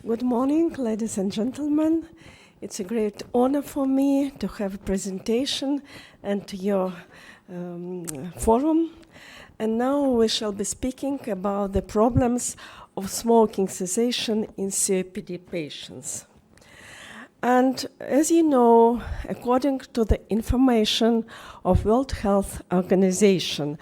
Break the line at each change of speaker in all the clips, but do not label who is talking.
Good morning, ladies and gentlemen. It's a great honor for me to have a presentation and your forum. And now we shall be speaking about the problems of smoking cessation in COPD patients. And as you know, according to the information of World Health Organization,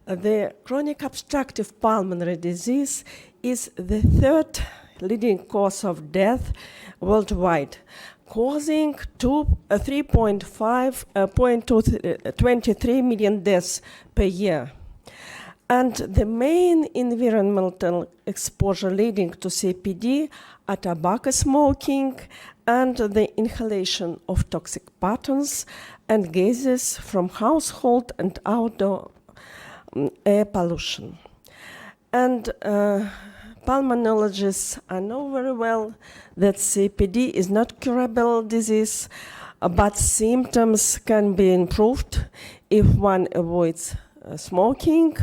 the chronic obstructive pulmonary disease is the third leading cause of death worldwide, causing 23 million deaths per year. And the main environmental exposure leading to COPD are tobacco smoking and the inhalation of toxic patterns and gases from household and outdoor air pollution. And pulmonologists know very well that COPD is not curable disease, but symptoms can be improved if one avoids smoking,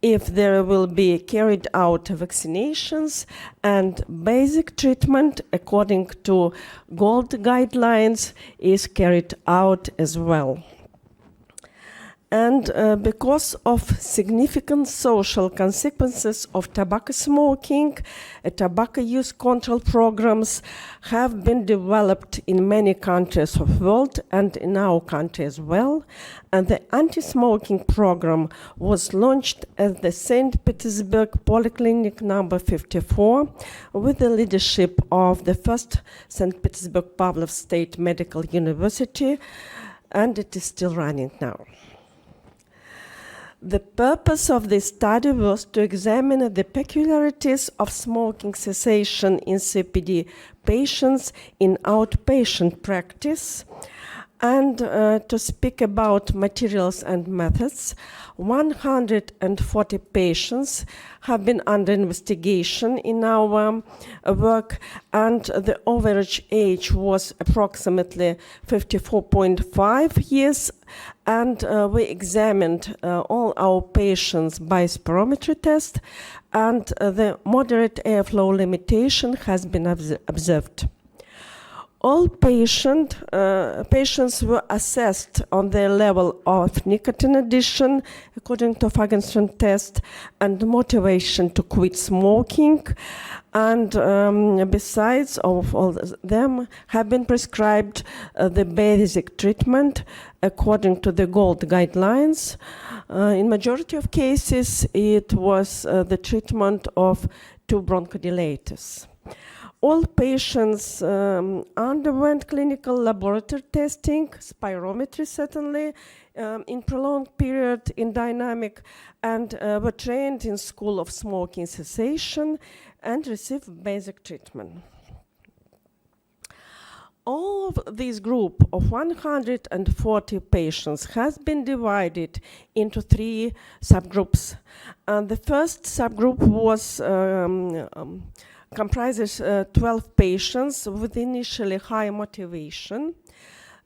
if there will be carried out vaccinations, and basic treatment according to GOLD guidelines is carried out as well. And because of significant social consequences of tobacco smoking, tobacco use control programs have been developed in many countries of the world and in our country as well. And the anti-smoking program was launched at the St. Petersburg Polyclinic number 54 with the leadership of the first St. Petersburg Pavlov State Medical University, and it is still running now. The purpose of this study was to examine the peculiarities of smoking cessation in COPD patients in outpatient practice and to speak about materials and methods. 140 patients have been under investigation in our work, and the average age was approximately 54.5 years, and we examined all our patients by spirometry test, and the moderate airflow limitation has been observed. All patients were assessed on their level of nicotine addiction according to Fagenstrom test and motivation to quit smoking, and besides of all them have been prescribed the basic treatment according to the GOLD guidelines. In majority of cases it was the treatment of two bronchodilators. All patients underwent clinical laboratory testing, spirometry certainly, in prolonged period in dynamic, and were trained in School of Smoking Cessation and received basic treatment. All of this group of 140 patients has been divided into three subgroups. And the first subgroup was comprises 12 patients with initially high motivation.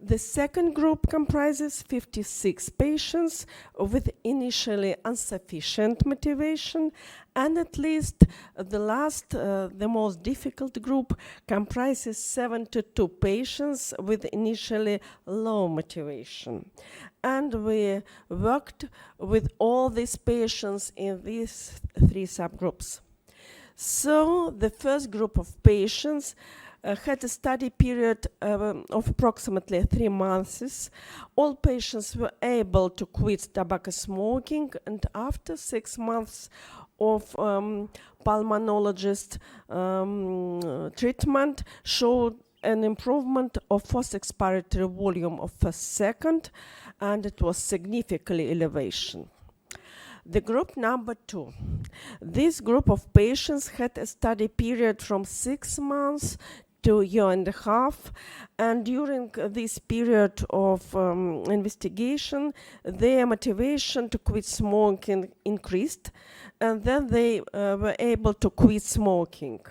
The second group comprises 56 patients with initially insufficient motivation, and at least the most difficult group comprises 72 patients with initially low motivation. And we worked with all these patients in these three subgroups. So the first group of patients had a study period of approximately 3 months. All patients were able to quit tobacco smoking, and after 6 months of pulmonologist treatment showed an improvement of forced expiratory volume of first second, and it was significantly elevation. The group number 2. This group of patients had a study period from 6 months to a year and a half, and during this period of investigation, their motivation to quit smoking increased, and then they were able to quit smoking.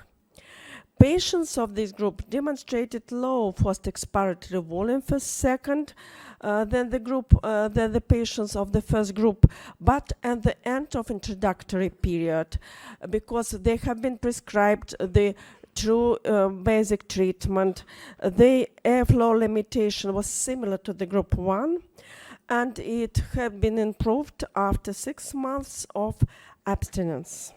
Patients of this group demonstrated low forced expiratory volume for second than the patients of the first group, but at the end of introductory period, because they have been prescribed the through basic treatment. The airflow limitation was similar to the group 1, and it had been improved after 6 months of abstinence.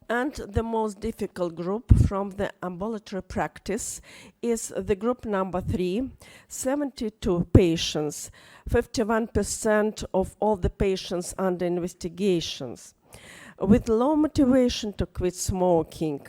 And the most difficult group from the ambulatory practice is the group number 3, 72 patients, 51% of all the patients under investigations, with low motivation to quit smoking.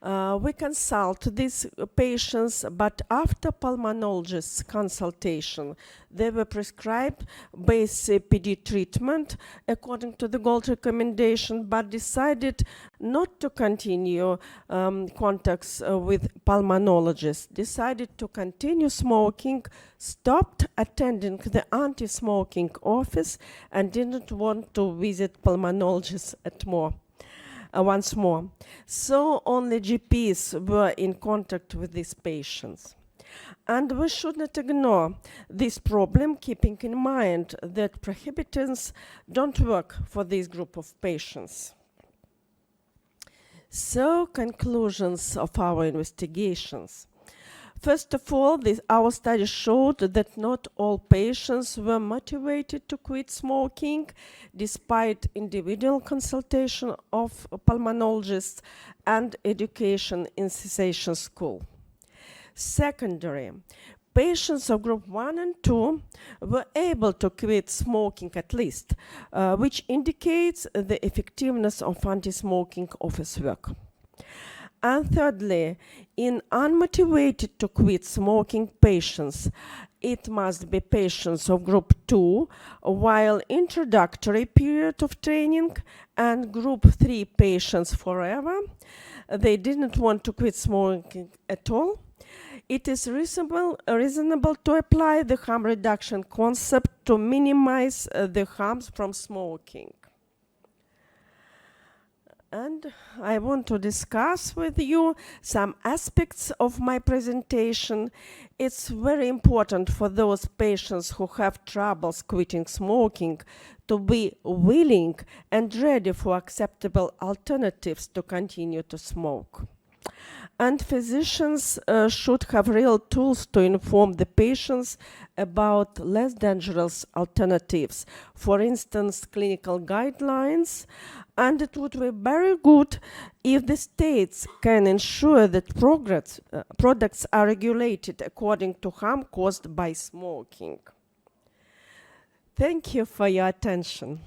We consult these patients, but after pulmonologist's consultation, they were prescribed basic COPD treatment according to the GOLD recommendation, but decided not to continue contacts with pulmonologists, decided to continue smoking, stopped attending the anti-smoking office, and didn't want to visit pulmonologists once more. So only GPs were in contact with these patients. And we should not ignore this problem, keeping in mind that prohibitants don't work for this group of patients. So, conclusions of our investigations. First of all, our study showed that not all patients were motivated to quit smoking, despite individual consultation of pulmonologists and education in cessation school. Secondary, patients of group 1 and 2 were able to quit smoking at least, which indicates the effectiveness of anti-smoking office work. And thirdly, in unmotivated to quit smoking patients, it must be patients of group 2, while introductory period of training, and group 3 patients forever. They didn't want to quit smoking at all. It is reasonable to apply the harm reduction concept to minimize the harms from smoking. And I want to discuss with you some aspects of my presentation. It's very important for those patients who have troubles quitting smoking to be willing and ready for acceptable alternatives to continue to smoke. And physicians should have real tools to inform the patients about less dangerous alternatives, for instance, clinical guidelines. And it would be very good if the states can ensure that products are regulated according to harm caused by smoking. Thank you for your attention.